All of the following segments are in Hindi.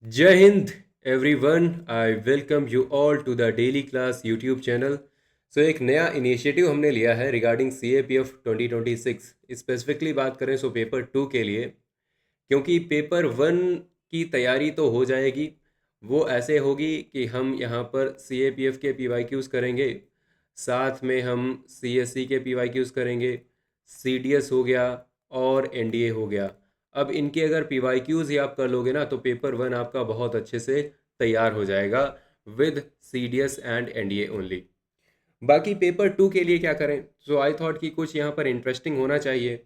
Jai Hind, everyone. I welcome you all to the Daily Class YouTube channel. एक नया इनिशिएटिव हमने लिया है रिगार्डिंग CAPF 2026। स्पेसिफिकली बात करें पेपर 2 के लिए, क्योंकि पेपर 1 की तैयारी तो हो जाएगी। वो ऐसे होगी कि हम यहाँ पर CAPF के PYQs करेंगे, साथ में हम CSC के PYQs करेंगे, CDS हो गया और NDA हो गया। अब इनके अगर PYQs ही आप कर लोगे ना तो पेपर 1 आपका बहुत अच्छे से तैयार हो जाएगा with CDS and NDA only. बाकी पेपर 2 के लिए क्या करें? आई थॉट कि कुछ यहाँ पर इंटरेस्टिंग होना चाहिए,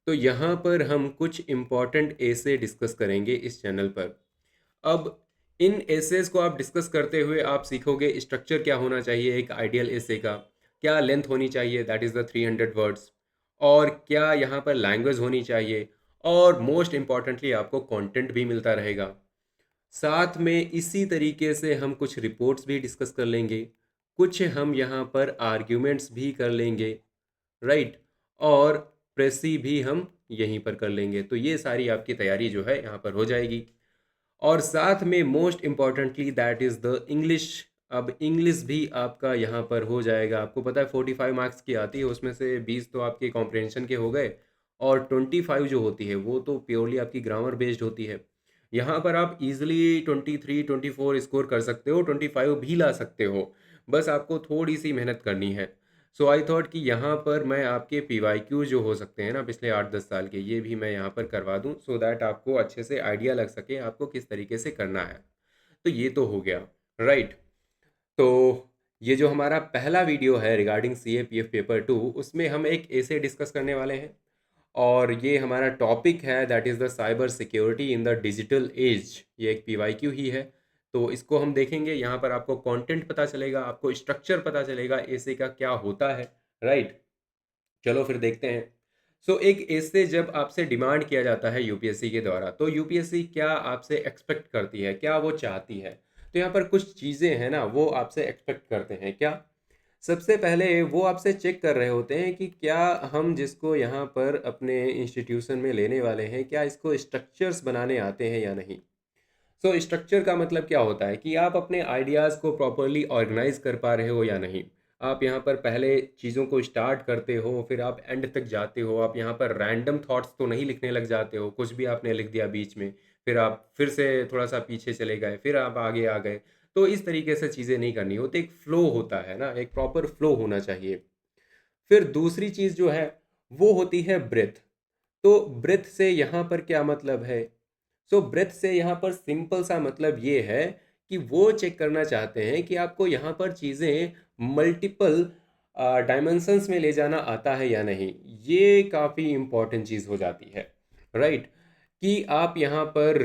तो यहाँ पर हम कुछ इम्पॉर्टेंट एसे डिस्कस करेंगे इस चैनल पर। अब इन एसेस को आप डिस्कस करते हुए आप सीखोगे स्ट्रक्चर क्या होना चाहिए एक आइडियल एसे का, क्या लेंथ होनी चाहिए दैट इज़ द 300 वर्ड्स, और क्या यहाँ पर लैंग्वेज होनी चाहिए, और मोस्ट इम्पॉर्टेंटली आपको कंटेंट भी मिलता रहेगा। साथ में इसी तरीके से हम कुछ रिपोर्ट्स भी डिस्कस कर लेंगे, कुछ हम यहाँ पर आर्ग्यूमेंट्स भी कर लेंगे, राइट, और प्रेसी भी हम यहीं पर कर लेंगे। तो ये सारी आपकी तैयारी जो है यहाँ पर हो जाएगी। और साथ में most importantly that is the English. अब इंग्लिश भी आपका यहाँ पर हो जाएगा। आपको पता है 45 मार्क्स की आती है, उसमें से 20 तो आपके कॉम्प्रिहेंशन के हो गए, और 25 जो होती है वो तो प्योरली आपकी ग्रामर बेस्ड होती है। यहाँ पर आप इजीली 23 24 स्कोर कर सकते हो, 25 भी ला सकते हो, बस आपको थोड़ी सी मेहनत करनी है। आई थॉट कि यहाँ पर मैं आपके PYQ जो हो सकते हैं ना पिछले 8-10 साल के, ये भी मैं यहाँ पर करवा दूँ सो दैट आपको अच्छे से आइडिया लग सके आपको किस तरीके से करना है। तो ये तो हो गया, राइट। तो ये जो हमारा पहला वीडियो है रिगार्डिंग CAPF पेपर 2, उसमें हम एक ऐसे डिस्कस करने वाले हैं, और ये हमारा टॉपिक है that is the cyber security in the digital age. ये एक PYQ ही है, तो इसको हम देखेंगे। यहाँ पर आपको कंटेंट पता चलेगा, आपको स्ट्रक्चर पता चलेगा ऐसे का क्या होता है, राइट। चलो फिर देखते हैं। एक ऐसे जब आपसे डिमांड किया जाता है यूपीएससी के द्वारा, तो यूपीएससी क्या आपसे एक्सपेक्ट करती है, क्या वो चाहती है? तो यहाँ पर कुछ चीज़ें हैं ना, वो आपसे एक्सपेक्ट करते हैं क्या। सबसे पहले वो आपसे चेक कर रहे होते हैं कि क्या हम जिसको यहाँ पर अपने इंस्टीट्यूशन में लेने वाले हैं, क्या इसको स्ट्रक्चर्स बनाने आते हैं या नहीं। स्ट्रक्चर का मतलब क्या होता है कि आप अपने आइडियाज़ को प्रॉपरली ऑर्गेनाइज कर पा रहे हो या नहीं। आप यहाँ पर पहले चीज़ों को स्टार्ट करते हो, फिर आप एंड तक जाते हो। आप यहाँ पर रैंडम थॉट्स तो नहीं लिखने लग जाते हो, कुछ भी आपने लिख दिया बीच में, फिर आप फिर से थोड़ा सा पीछे चले गए, फिर आप आगे आ गए। तो इस तरीके से चीज़ें नहीं करनी होती, एक फ़्लो होता है ना, एक प्रॉपर फ़्लो होना चाहिए। फिर दूसरी चीज़ जो है वो होती है ब्रेथ। तो ब्रेथ से यहाँ पर क्या मतलब है? ब्रेथ से यहाँ पर सिंपल सा मतलब ये है कि वो चेक करना चाहते हैं कि आपको यहाँ पर चीज़ें मल्टीपल डायमेंशंस में ले जाना आता है या नहीं। ये काफ़ी इम्पोर्टेंट चीज़ हो जाती है, राइट। कि आप यहाँ पर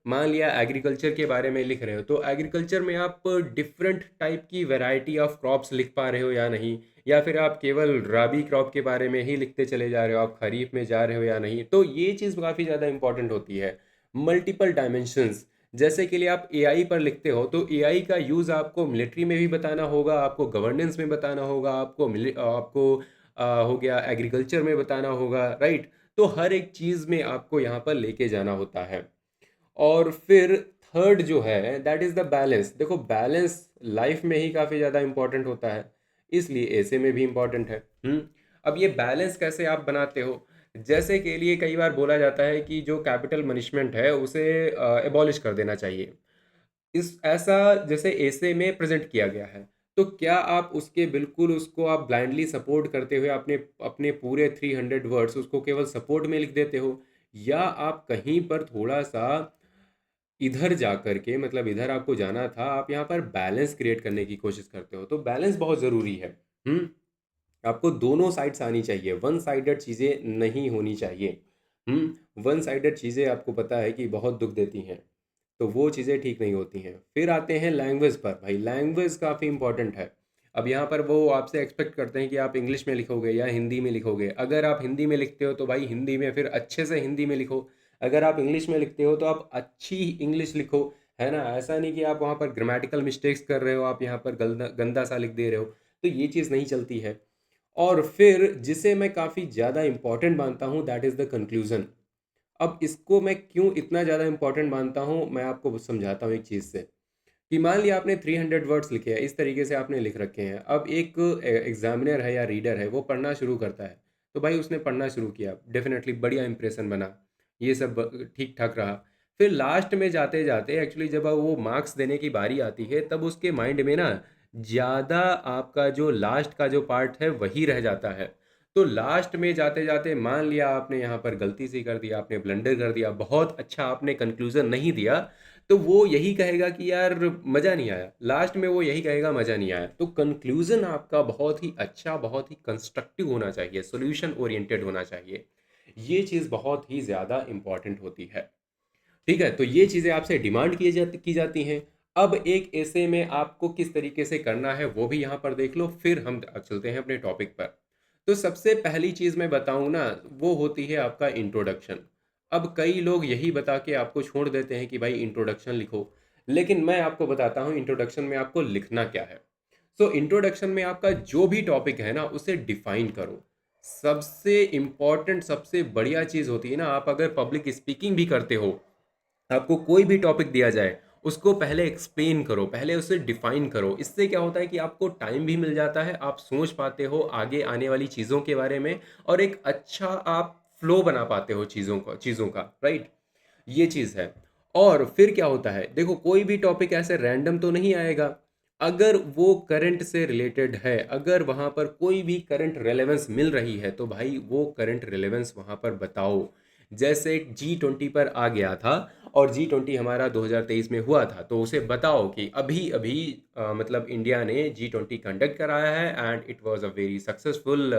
मान लिया एग्रीकल्चर के बारे में लिख रहे हो, तो एग्रीकल्चर में आप डिफरेंट टाइप की वैरायटी ऑफ क्रॉप्स लिख पा रहे हो या नहीं, या फिर आप केवल राबी क्रॉप के बारे में ही लिखते चले जा रहे हो, आप खरीफ में जा रहे हो या नहीं। तो ये चीज़ काफ़ी ज़्यादा इंपॉर्टेंट होती है। मल्टीपल डायमेंशंस, जैसे कि लिए आप एआई पर लिखते हो, तो एआई का यूज़ आपको मिलिट्री में भी बताना होगा, आपको गवर्नेंस में बताना होगा, आपको हो गया एग्रीकल्चर में बताना होगा, राइट। तो हर एक चीज़ में आपको यहाँ पर लेके जाना होता है। और फिर थर्ड जो है दैट इज़ द बैलेंस। देखो बैलेंस लाइफ में ही काफ़ी ज़्यादा इंपॉर्टेंट होता है, इसलिए ऐसे में भी इंपॉर्टेंट है। अब ये बैलेंस कैसे आप बनाते हो? जैसे के लिए कई बार बोला जाता है कि जो कैपिटल मनिशमेंट है उसे एबॉलिश कर देना चाहिए। इस ऐसा जैसे ऐसे में प्रेजेंट किया गया है, तो क्या आप उसके बिल्कुल उसको आप ब्लाइंडली सपोर्ट करते हुए अपने अपने पूरे 300 वर्ड्स उसको केवल सपोर्ट में लिख देते हो, या आप कहीं पर थोड़ा सा इधर जा कर के, मतलब इधर आपको जाना था, आप यहाँ पर बैलेंस क्रिएट करने की कोशिश करते हो। तो बैलेंस बहुत ज़रूरी है। हम्म आपको दोनों साइड्स आनी चाहिए, वन साइडेड चीज़ें नहीं होनी चाहिए। वन साइडेड चीज़ें आपको पता है कि बहुत दुख देती हैं, तो वो चीज़ें ठीक नहीं होती हैं। फिर आते हैं लैंग्वेज पर। भाई लैंग्वेज काफ़ी इंपॉर्टेंट है। अब यहाँ पर वो आपसे एक्सपेक्ट करते हैं कि आप इंग्लिश में लिखोगे या हिंदी में लिखोगे। अगर आप हिंदी में लिखते हो तो भाई हिंदी में फिर अच्छे से हिंदी में लिखो। अगर आप इंग्लिश में लिखते हो तो आप अच्छी इंग्लिश लिखो, है ना। ऐसा नहीं कि आप वहाँ पर ग्रामेटिकल मिस्टेक्स कर रहे हो, आप यहाँ पर गंदा गंदा सा लिख दे रहे हो, तो ये चीज़ नहीं चलती है। और फिर जिसे मैं काफ़ी ज़्यादा इम्पॉर्टेंट मानता हूँ दैट इज़ द कंक्लूज़न। अब इसको मैं क्यों इतना ज़्यादा इंपॉर्टेंट मानता हूँ, मैं आपको समझाता हूँ एक चीज़ से। कि मान लिया आपने 300 वर्ड्स लिखे हैं, इस तरीके से आपने लिख रखे हैं। अब एक एग्जामिनर है या रीडर है, वो पढ़ना शुरू करता है, तो भाई उसने पढ़ना शुरू किया, डेफिनेटली बढ़िया इंप्रेशन बना, ये सब ठीक ठाक रहा। फिर लास्ट में जाते जाते एक्चुअली जब अब वो मार्क्स देने की बारी आती है, तब उसके माइंड में ना ज़्यादा आपका जो लास्ट का जो पार्ट है वही रह जाता है। तो लास्ट में जाते जाते मान लिया आपने यहाँ पर गलती सी कर दिया, आपने ब्लंडर कर दिया, बहुत अच्छा आपने कंक्लूजन नहीं दिया, तो वो यही कहेगा कि यार मज़ा नहीं आया, लास्ट में वो यही कहेगा मज़ा नहीं आया। तो कंक्लूजन आपका बहुत ही अच्छा, बहुत ही कंस्ट्रक्टिव होना चाहिए, सॉल्यूशन ओरिएंटेड होना चाहिए। ये चीज़ बहुत ही ज़्यादा इंपॉर्टेंट होती है। ठीक है, तो ये चीज़ें आपसे डिमांड की जाती हैं। अब एक ऐसे में आपको किस तरीके से करना है वो भी यहाँ पर देख लो, फिर हम चलते हैं अपने टॉपिक पर। तो सबसे पहली चीज़ मैं बताऊँ ना, वो होती है आपका इंट्रोडक्शन। अब कई लोग यही बता के आपको छोड़ देते हैं कि भाई इंट्रोडक्शन लिखो, लेकिन मैं आपको बताता हूँ इंट्रोडक्शन में आपको लिखना क्या है। सो इंट्रोडक्शन में आपका जो भी टॉपिक है ना, उसे डिफाइन करो। सबसे इम्पॉर्टेंट, सबसे बढ़िया चीज़ होती है ना, आप अगर पब्लिक स्पीकिंग भी करते हो, आपको कोई भी टॉपिक दिया जाए, उसको पहले एक्सप्लेन करो, पहले उसे डिफाइन करो। इससे क्या होता है कि आपको टाइम भी मिल जाता है, आप सोच पाते हो आगे आने वाली चीज़ों के बारे में, और एक अच्छा आप फ्लो बना पाते हो चीज़ों का, राइट? ये चीज़ है। और फिर क्या होता है, देखो कोई भी टॉपिक ऐसे रैंडम तो नहीं आएगा। अगर वो करंट से रिलेटेड है, अगर वहाँ पर कोई भी करंट रेलेवेंस मिल रही है, तो भाई वो करंट रेलेवेंस वहाँ पर बताओ। जैसे G20 पर आ गया था, और G20 हमारा 2023 में हुआ था, तो उसे बताओ कि अभी अभी मतलब इंडिया ने G20 कंडक्ट कराया है, and it was a very successful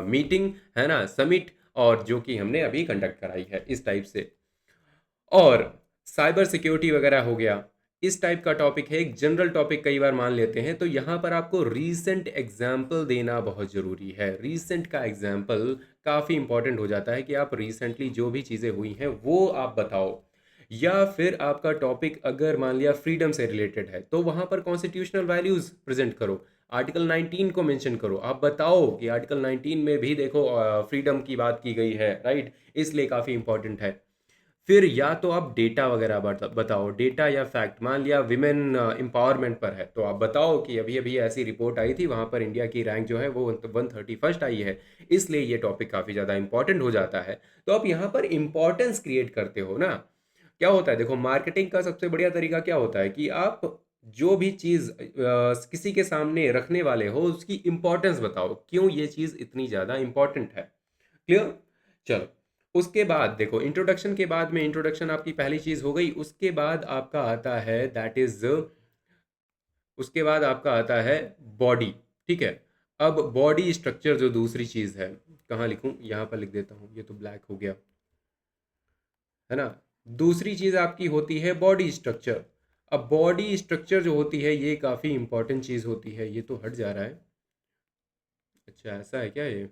meeting, है ना, समिट, और जो कि हमने अभी कंडक्ट कराई है, इस टाइप से। और साइबर सिक्योरिटी वगैरह हो गया, इस टाइप का टॉपिक है, एक जनरल टॉपिक कई बार मान लेते हैं, तो यहाँ पर आपको रीसेंट एग्जाम्पल देना बहुत ज़रूरी है। रीसेंट का एग्जाम्पल काफ़ी इंपॉर्टेंट हो जाता है कि आप रिसेंटली जो भी चीज़ें हुई हैं वो आप बताओ। या फिर आपका टॉपिक अगर मान लिया फ्रीडम से रिलेटेड है, तो वहाँ पर कॉन्स्टिट्यूशनल वैल्यूज़ प्रेजेंट करो, आर्टिकल 19 को मेंशन करो, आप बताओ कि आर्टिकल 19 में भी देखो फ्रीडम की बात की गई है, राइट? इसलिए काफ़ी इंपॉर्टेंट है। फिर या तो आप डेटा वगैरह बताओ, डेटा या फैक्ट। मान लिया विमेन एम्पावरमेंट पर है, तो आप बताओ कि अभी अभी ऐसी रिपोर्ट आई थी, वहाँ पर इंडिया की रैंक जो है वो 131st आई है, इसलिए ये टॉपिक काफ़ी ज़्यादा इंपॉर्टेंट हो जाता है। तो आप यहाँ पर इंपॉर्टेंस क्रिएट करते हो ना। क्या होता है, देखो मार्केटिंग का सबसे बढ़िया तरीका क्या होता है कि आप जो भी चीज़ किसी के सामने रखने वाले हो, उसकी इंपॉर्टेंस बताओ, क्यों ये चीज़ इतनी ज़्यादा इंपॉर्टेंट है। क्लियर? चलो, उसके बाद देखो, इंट्रोडक्शन के बाद में, इंट्रोडक्शन आपकी पहली चीज़ हो गई, उसके बाद आपका आता है दैट इज़, उसके बाद आपका आता है बॉडी। ठीक है? अब बॉडी स्ट्रक्चर जो दूसरी चीज़ है, कहाँ लिखूँ? यहाँ पर लिख देता हूँ, ये तो ब्लैक हो गया, है ना? दूसरी चीज़ आपकी होती है बॉडी स्ट्रक्चर। अब बॉडी स्ट्रक्चर जो होती है, ये काफ़ी इंपॉर्टेंट चीज़ होती है। ये तो हट जा रहा है। अच्छा, ऐसा है क्या ये?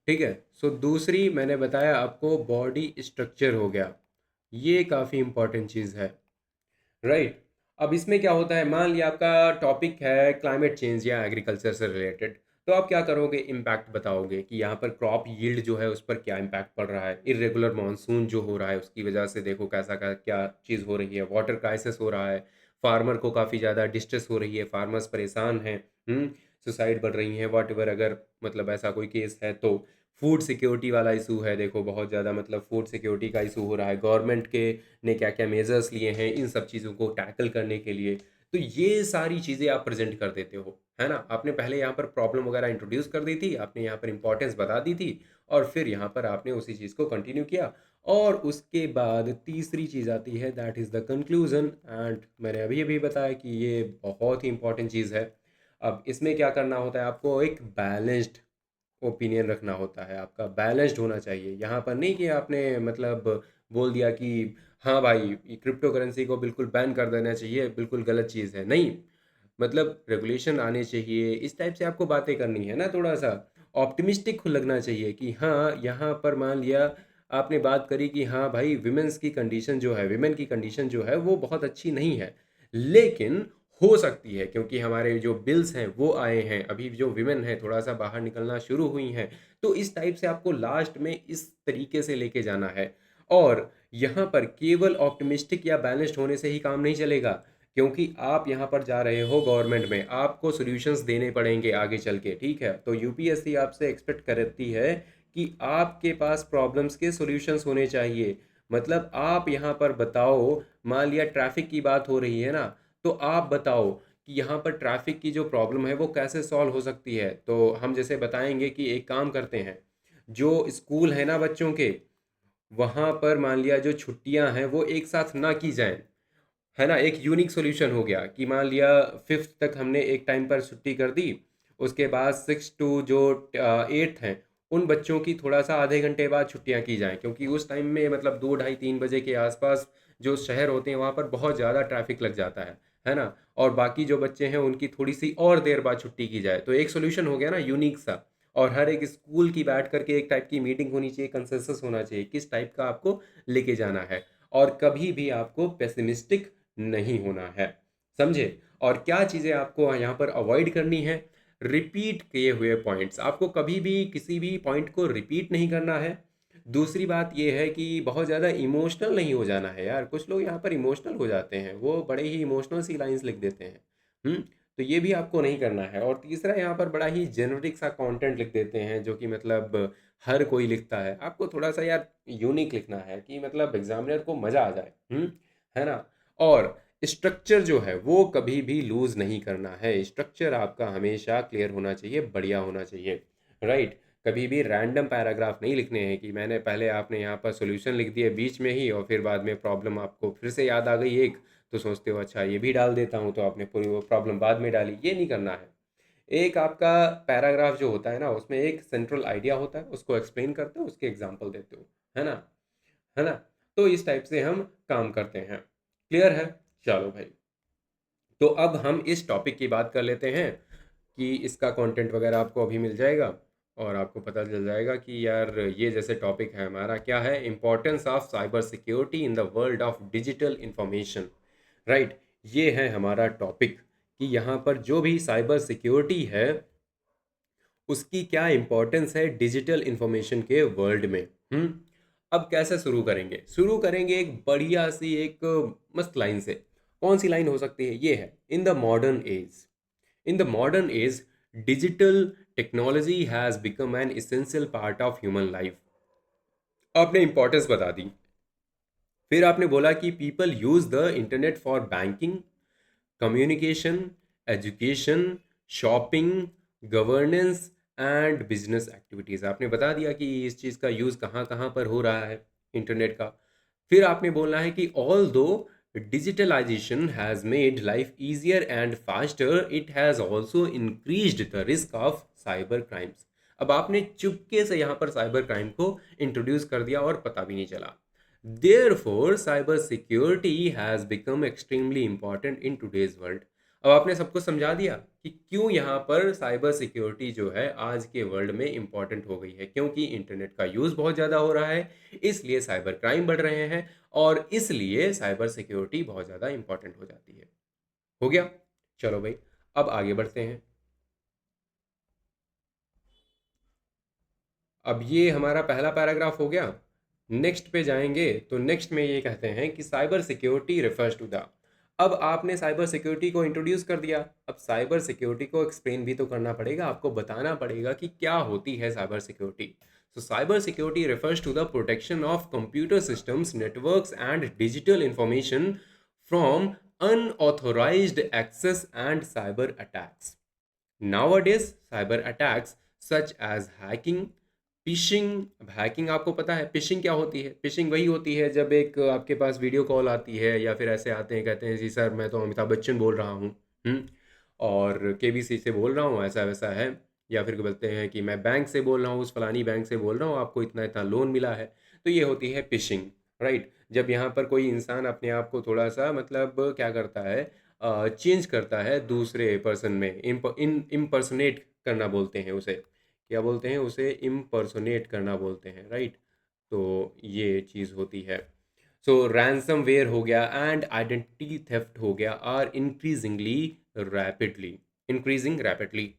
ठीक है। सो दूसरी मैंने बताया आपको, बॉडी स्ट्रक्चर हो गया, ये काफ़ी इंपॉर्टेंट चीज़ है, राइट? अब इसमें क्या होता है, मान लिया आपका टॉपिक है क्लाइमेट चेंज या एग्रीकल्चर से रिलेटेड, तो आप क्या करोगे, इम्पैक्ट बताओगे कि यहाँ पर क्रॉप यील्ड जो है उस पर क्या इम्पैक्ट पड़ रहा है, इरेगुलर मानसून जो हो रहा है उसकी वजह से देखो कैसा का क्या चीज़ हो रही है, वाटर क्राइसिस हो रहा है, फार्मर को काफ़ी ज़्यादा डिस्ट्रेस हो रही है, फार्मर्स परेशान हैं, सुसाइड बढ़ रही हैं, वॉट एवर, अगर मतलब ऐसा कोई केस है तो। फूड सिक्योरिटी वाला इशू है, देखो बहुत ज़्यादा मतलब फूड सिक्योरिटी का इशू हो रहा है, गवर्नमेंट के ने क्या क्या मेजर्स लिए हैं इन सब चीज़ों को टैकल करने के लिए। तो ये सारी चीज़ें आप प्रेजेंट कर देते हो, है ना? आपने पहले यहाँ पर प्रॉब्लम वगैरह इंट्रोड्यूस कर दी थी, आपने यहाँ पर इंपॉर्टेंस बता दी थी, और फिर यहाँ पर आपने उसी चीज़ को कंटिन्यू किया। और उसके बाद तीसरी चीज़ आती है, that is the conclusion, and मैंने अभी अभी बताया कि ये बहुत ही इंपॉर्टेंट चीज़ है। अब इसमें क्या करना होता है, आपको एक बैलेंस्ड ओपिनियन रखना होता है, आपका बैलेंस्ड होना चाहिए। यहाँ पर नहीं कि आपने मतलब बोल दिया कि हाँ भाई, क्रिप्टो करेंसी को बिल्कुल बैन कर देना चाहिए, बिल्कुल गलत चीज़ है, नहीं। मतलब रेगुलेशन आने चाहिए, इस टाइप से आपको बातें करनी है ना, थोड़ा सा ऑप्टिमिस्टिक लगना चाहिए कि हाँ, यहाँ पर मान लिया आपने बात करी कि हाँ भाई, विमेंस की कंडीशन जो है, विमेन की कंडीशन जो है वो बहुत अच्छी नहीं है, लेकिन हो सकती है, क्योंकि हमारे जो बिल्स हैं वो आए हैं, अभी जो विमेन है थोड़ा सा बाहर निकलना शुरू हुई हैं, तो इस टाइप से आपको लास्ट में इस तरीके से लेके जाना है। और यहाँ पर केवल ऑप्टिमिस्टिक या बैलेंस्ड होने से ही काम नहीं चलेगा, क्योंकि आप यहाँ पर जा रहे हो गवर्नमेंट में, आपको सॉल्यूशंस देने पड़ेंगे आगे चल के, ठीक है। तो यूपीएससी आपसे एक्सपेक्ट करती है कि आपके पास प्रॉब्लम्स के सॉल्यूशंस होने चाहिए। मतलब आप यहाँ पर बताओ, मान लिया ट्रैफिक की बात हो रही है ना, तो आप बताओ कि यहाँ पर ट्रैफिक की जो प्रॉब्लम है वो कैसे सॉल्व हो सकती है। तो हम जैसे बताएंगे कि एक काम करते हैं, जो स्कूल है ना बच्चों के, वहाँ पर मान लिया जो छुट्टियाँ हैं वो एक साथ ना की जाएं, है ना। एक यूनिक सॉल्यूशन हो गया कि मान लिया फिफ्थ तक हमने एक टाइम पर छुट्टी कर दी, उसके बाद सिक्स टू जो एट्थ हैं उन बच्चों की थोड़ा सा आधे घंटे बाद छुट्टियां की जाएं, क्योंकि उस टाइम में मतलब 2 ढाई 3 बजे के आसपास जो शहर होते हैं वहाँ पर बहुत ज़्यादा ट्रैफिक लग जाता है ना। और बाकी जो बच्चे हैं उनकी थोड़ी सी और देर बाद छुट्टी की जाए, तो एक सोल्यूशन हो गया ना यूनिक सा। और हर एक स्कूल की बैठ करके एक टाइप की मीटिंग होनी चाहिए, कंसेंसस होना चाहिए किस टाइप का आपको लेके जाना है। और कभी भी आपको पेसिमिस्टिक नहीं होना है, समझे। और क्या चीज़ें आपको यहाँ पर अवॉइड करनी है, रिपीट किए हुए पॉइंट्स, आपको कभी भी किसी भी पॉइंट को रिपीट नहीं करना है। दूसरी बात ये है कि बहुत ज़्यादा इमोशनल नहीं हो जाना है यार, कुछ लोग यहाँ पर इमोशनल हो जाते हैं, वो बड़े ही इमोशनल सी लाइंस लिख देते हैं। तो ये भी आपको नहीं करना है। और तीसरा, यहाँ पर बड़ा ही जेनरिक सा कंटेंट लिख देते हैं, जो कि मतलब हर कोई लिखता है, आपको थोड़ा सा यार यूनिक लिखना है कि मतलब एग्जामिनर को मज़ा आ जाए, है ना। और स्ट्रक्चर जो है वो कभी भी लूज नहीं करना है, स्ट्रक्चर आपका हमेशा क्लियर होना चाहिए, बढ़िया होना चाहिए, राइट। कभी भी रैंडम पैराग्राफ नहीं लिखने हैं कि मैंने पहले आपने यहाँ पर सॉल्यूशन लिख दिए बीच में ही और फिर बाद में प्रॉब्लम आपको फिर से याद आ गई एक, तो सोचते हो अच्छा ये भी डाल देता हूँ, तो आपने पूरी वो प्रॉब्लम बाद में डाली, ये नहीं करना है। एक आपका पैराग्राफ जो होता है ना, उसमें एक सेंट्रल आइडिया होता है, उसको एक्सप्लेन करते हो, उसके एग्जाम्पल देते हो, है ना, है ना। तो इस टाइप से हम काम करते हैं। क्लियर है? चलो भाई, तो अब हम इस टॉपिक की बात कर लेते हैं कि इसका कंटेंट वगैरह आपको अभी मिल जाएगा और आपको पता चल जाएगा कि यार ये जैसे टॉपिक है हमारा क्या है, importance of cyber security in the world of digital information, right. ये है हमारा टॉपिक कि यहाँ पर जो भी साइबर सिक्योरिटी है उसकी क्या इम्पोर्टेंस है डिजिटल इंफॉर्मेशन के वर्ल्ड में। अब कैसे शुरू करेंगे, शुरू करेंगे एक बढ़िया सी एक मस्त लाइन से। कौन सी लाइन हो सकती है, ये है, in the modern age, in the modern age digital technology has become an essential part of human life. आपने इंपॉर्टेंस बता दी, फिर आपने बोला कि people use the internet for banking, communication, education, shopping, governance and business activities. आपने बता दिया कि इस चीज़ का यूज़ कहाँ कहाँ पर हो रहा है, इंटरनेट का। फिर आपने बोलना है कि although digitalisation has made life easier and faster, it has also increased the risk of cyber crimes. अब आपने चुपके से यहाँ पर साइबर क्राइम को इंट्रोड्यूस कर दिया और पता भी नहीं चला। Therefore, cybersecurity has become extremely important in today's world. अब आपने सबको समझा दिया कि क्यों यहाँ पर साइबर सिक्योरिटी जो है आज के वर्ल्ड में इंपॉर्टेंट हो गई है, क्योंकि इंटरनेट का यूज़ बहुत ज़्यादा हो रहा है, इसलिए साइबर क्राइम बढ़ रहे हैं और इसलिए साइबर सिक्योरिटी बहुत ज़्यादा इंपॉर्टेंट हो जाती है। हो गया? चलो भाई, अब आगे बढ़ते हैं। अब ये हमारा पहला पैराग्राफ हो गया। नेक्स्ट पे जाएंगे तो नेक्स्ट में ये कहते हैं कि cyber security refers to the, अब आपने साइबर सिक्योरिटी को इंट्रोड्यूस कर दिया, अब साइबर सिक्योरिटी को एक्सप्लेन भी तो करना पड़ेगा, आपको बताना पड़ेगा कि क्या होती है cyber security. So cyber security refers to the protection of computer systems, networks and digital information from unauthorized access and cyber attacks. Nowadays, cyber attacks such as hacking, fishing, अब हैकिंग आपको पता है फिशिंग क्या होती है, फिशिंग वही होती है जब एक आपके पास वीडियो कॉल आती है या फिर ऐसे आते हैं कहते हैं जी सर मैं तो अमिताभ बच्चन बोल रहा हूँ, और केबीसी से बोल रहा हूँ ऐसा वैसा है, या फिर बोलते हैं कि मैं बैंक से बोल रहा हूँ, उस फलानी बैंक से बोल रहा हूँ, आपको इतना इतना लोन मिला है, तो ये होती है फिशिंग, राइट। जब यहाँ पर कोई इंसान अपने आप को थोड़ा सा मतलब क्या करता है, चेंज करता है दूसरे पर्सन में, इम्पर्सनेट करना बोलते हैं उसे, क्या बोलते हैं उसे, इम्पर्सोनेट करना बोलते हैं, राइट। तो ये चीज़ होती है। सो रैंसमवेयर हो गया एंड आइडेंटिटी थेफ्ट हो गया are increasing rapidly.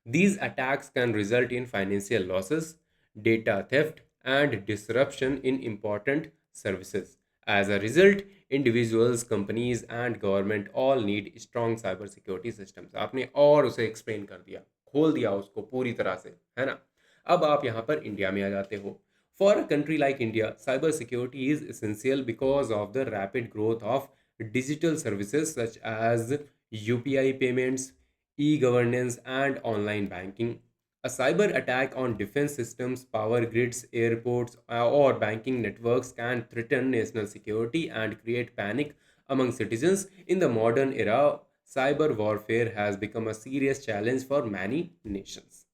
These attacks can result in financial losses, data theft, and disruption in important services. As a result, individuals, companies, and government all need strong cyber security systems. आपने और उसे एक्सप्लेन कर दिया, खोल दिया उसको पूरी तरह से, है ना? अब आप यहाँ पर इंडिया में आ जाते हो. For a country like India, cyber security is essential because of the rapid growth of digital services such as UPI payments, e-governance, and online banking. A cyber attack on defense systems, power grids, airports, or banking networks can threaten national security and create panic among citizens. In the modern era, cyber warfare has become a serious challenge for many nations.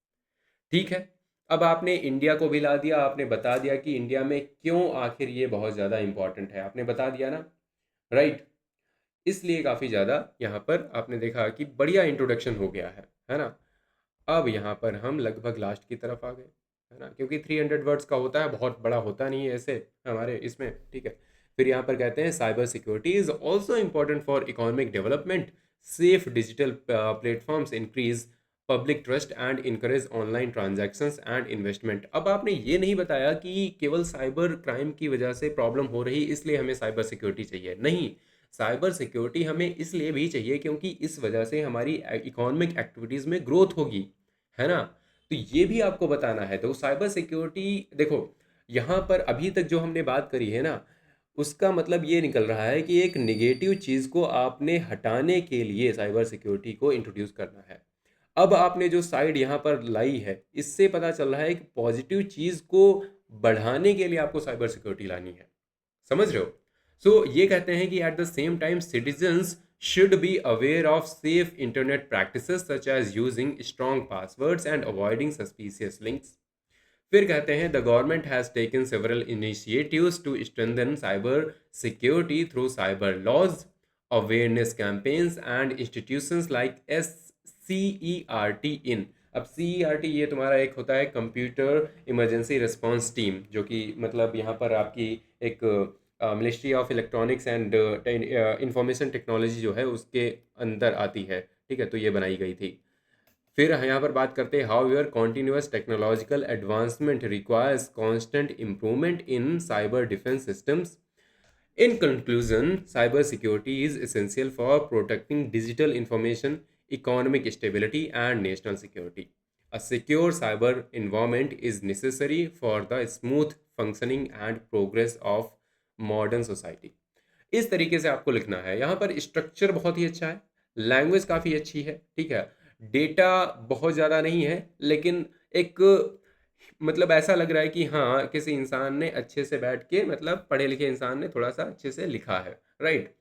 ठीक है. अब आपने इंडिया को भी ला दिया, आपने बता दिया कि इंडिया में क्यों आखिर ये बहुत ज़्यादा इंपॉर्टेंट है, आपने बता दिया ना, राइट. इसलिए काफ़ी ज़्यादा यहाँ पर आपने देखा कि बढ़िया इंट्रोडक्शन हो गया है ना. अब यहाँ पर हम लगभग लास्ट की तरफ आ गए, है ना, क्योंकि 300 वर्ड्स का होता है, बहुत बड़ा होता नहीं है ऐसे हमारे इसमें, ठीक है. फिर यहाँ पर कहते हैं cyber security is also important for economic development. Safe digital platforms increase public trust and encourage online transactions and investment. अब आपने ये नहीं बताया कि केवल साइबर क्राइम की वजह से प्रॉब्लम हो रही इसलिए हमें साइबर सिक्योरिटी चाहिए. नहीं, साइबर सिक्योरिटी हमें इसलिए भी चाहिए क्योंकि इस वजह से हमारी इकोनॉमिक एक्टिविटीज़ में ग्रोथ होगी, है ना. तो ये भी आपको बताना है. तो साइबर सिक्योरिटी देखो, यहाँ पर अभी तक जो हमने बात करी है ना, उसका मतलब ये निकल रहा है कि एक निगेटिव चीज़ को आपने हटाने के लिए साइबर सिक्योरिटी को इंट्रोड्यूस करना है. अब आपने जो साइड यहाँ पर लाई है, इससे पता चल रहा है कि पॉजिटिव चीज़ को बढ़ाने के लिए आपको साइबर सिक्योरिटी लानी है. समझ रहे हो? सो ये कहते हैं कि at the same time citizens should be aware of safe internet practices such as using strong passwords and avoiding suspicious links. फिर कहते हैं the government has taken several initiatives to strengthen cyber security through cyber laws, awareness campaigns and institutions like CERT in. अब CERT ये तुम्हारा एक होता है कंप्यूटर इमरजेंसी रिस्पांस टीम, जो कि मतलब यहाँ पर आपकी एक ministry of electronics and information technology जो है उसके अंदर आती है, ठीक है. तो ये बनाई गई थी. फिर यहाँ पर बात करते हैं how your continuous technological advancement requires constant improvement in cyber defence systems. In conclusion, cybersecurity is essential for protecting digital information, economic stability, and national security. A secure cyber environment is necessary for the smooth functioning and progress of modern society. इस तरीके से आपको लिखना है. यहाँ पर स्ट्रक्चर बहुत ही अच्छा है, लैंग्वेज काफ़ी अच्छी है, ठीक है. डेटा बहुत ज़्यादा नहीं है, लेकिन एक मतलब ऐसा लग रहा है कि हाँ, किसी इंसान ने अच्छे से बैठ के, मतलब पढ़े लिखे इंसान ने थोड़ा सा अच्छे से लिखा है, राइट.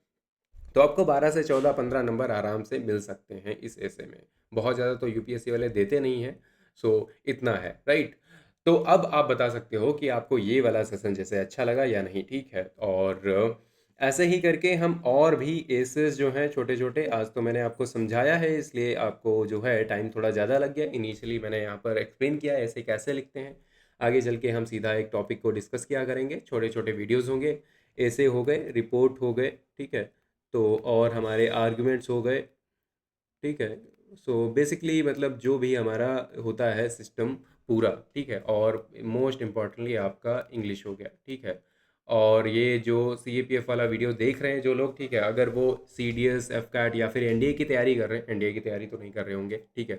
तो आपको 12 से 14 15 नंबर आराम से मिल सकते हैं इस ऐसे में. बहुत ज़्यादा तो यूपीएससी वाले देते नहीं हैं. सो इतना है, राइट. तो अब आप बता सकते हो कि आपको ये वाला सेशन जैसे अच्छा लगा या नहीं, ठीक है. और ऐसे ही करके हम और भी एसेस जो हैं छोटे छोटे, आज तो मैंने आपको समझाया है इसलिए आपको जो है टाइम थोड़ा ज़्यादा लग गया. इनिशियली मैंने यहाँ पर एक्सप्लेन किया ऐसे कैसे लिखते हैं. आगे चल के हम सीधा एक टॉपिक को डिस्कस किया करेंगे, छोटे छोटे वीडियोज़ होंगे, ऐसे हो गए, रिपोर्ट हो गए, ठीक है. तो और हमारे आर्गुमेंट्स हो गए, ठीक है. सो बेसिकली मतलब जो भी हमारा होता है सिस्टम पूरा, ठीक है. और मोस्ट इम्पॉर्टेंटली आपका इंग्लिश हो गया, ठीक है. और ये जो CAPF वाला वीडियो देख रहे हैं जो लोग, ठीक है, अगर वो CDS FCAT या फिर NDA की तैयारी कर रहे हैं, NDA की तैयारी तो नहीं कर रहे होंगे, ठीक है.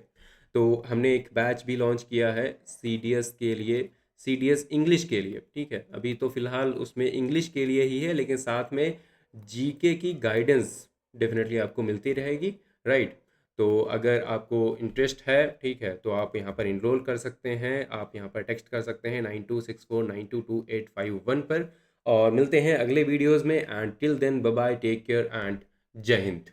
तो हमने एक बैच भी लॉन्च किया है CDS के लिए, CDS इंग्लिश के लिए, ठीक है. अभी तो फ़िलहाल उसमें इंग्लिश के लिए ही है, लेकिन साथ में GK की गाइडेंस डेफिनेटली आपको मिलती रहेगी, राइट. तो अगर आपको इंटरेस्ट है, ठीक है, तो आप यहाँ पर इनरोल कर सकते हैं. आप यहाँ पर टेक्स्ट कर सकते हैं 9264922851 पर. और मिलते हैं अगले वीडियोस में. And till then bye bye, take care and जय हिंद.